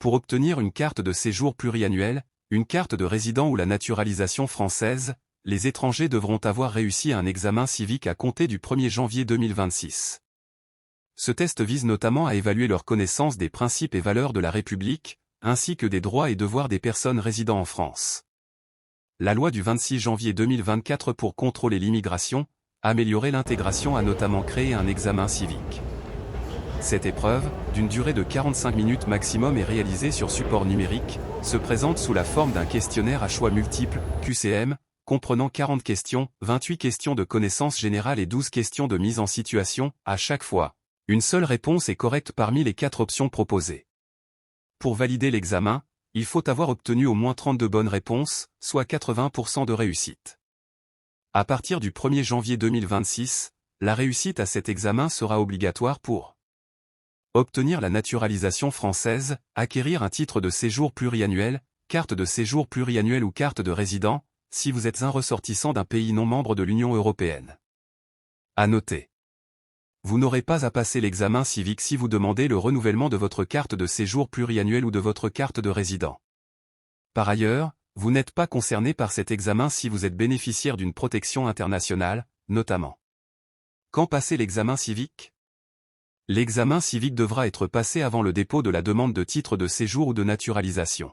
Pour obtenir une carte de séjour pluriannuelle, une carte de résident ou la naturalisation française, les étrangers devront avoir réussi un examen civique à compter du 1er janvier 2026. Ce test vise notamment à évaluer leur connaissance des principes et valeurs de la République, ainsi que des droits et devoirs des personnes résidant en France. La loi du 26 janvier 2024 pour contrôler l'immigration, améliorer l'intégration a notamment créé un examen civique. Cette épreuve, d'une durée de 45 minutes maximum et réalisée sur support numérique, se présente sous la forme d'un questionnaire à choix multiples, QCM, comprenant 40 questions, 28 questions de connaissances générales et 12 questions de mise en situation, à chaque fois. Une seule réponse est correcte parmi les 4 options proposées. Pour valider l'examen, il faut avoir obtenu au moins 32 bonnes réponses, soit 80% de réussite. À partir du 1er janvier 2026, la réussite à cet examen sera obligatoire pour obtenir la naturalisation française, acquérir un titre de séjour pluriannuel, carte de séjour pluriannuelle ou carte de résident, si vous êtes un ressortissant d'un pays non membre de l'Union européenne. À noter. Vous n'aurez pas à passer l'examen civique si vous demandez le renouvellement de votre carte de séjour pluriannuelle ou de votre carte de résident. Par ailleurs, vous n'êtes pas concerné par cet examen si vous êtes bénéficiaire d'une protection internationale, notamment. Quand passer l'examen civique ? L'examen civique devra être passé avant le dépôt de la demande de titre de séjour ou de naturalisation.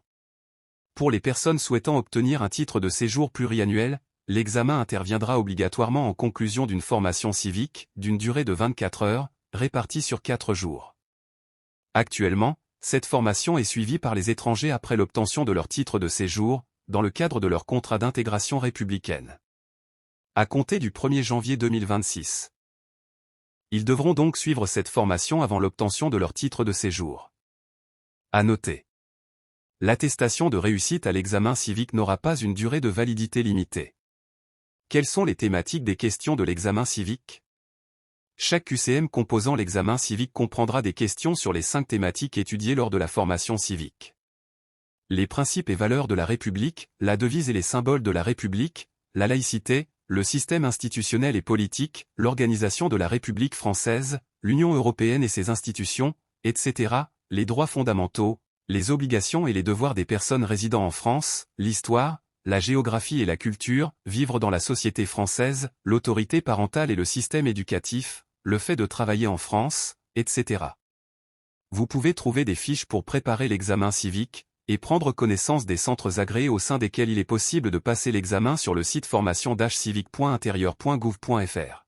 Pour les personnes souhaitant obtenir un titre de séjour pluriannuel, l'examen interviendra obligatoirement en conclusion d'une formation civique, d'une durée de 24 heures, répartie sur 4 jours. Actuellement, cette formation est suivie par les étrangers après l'obtention de leur titre de séjour, dans le cadre de leur contrat d'intégration républicaine. À compter du 1er janvier 2026. Ils devront donc suivre cette formation avant l'obtention de leur titre de séjour. À noter. L'attestation de réussite à l'examen civique n'aura pas une durée de validité limitée. Quelles sont les thématiques des questions de l'examen civique ? Chaque QCM composant l'examen civique comprendra des questions sur les 5 thématiques étudiées lors de la formation civique. Les principes et valeurs de la République, la devise et les symboles de la République, la laïcité, le système institutionnel et politique, l'organisation de la République française, l'Union européenne et ses institutions, etc., les droits fondamentaux, les obligations et les devoirs des personnes résidant en France, l'histoire, la géographie et la culture, vivre dans la société française, l'autorité parentale et le système éducatif, le fait de travailler en France, etc. Vous pouvez trouver des fiches pour préparer l'examen civique, et prendre connaissance des centres agréés au sein desquels il est possible de passer l'examen sur le site formation-civique.intérieur.gouv.fr.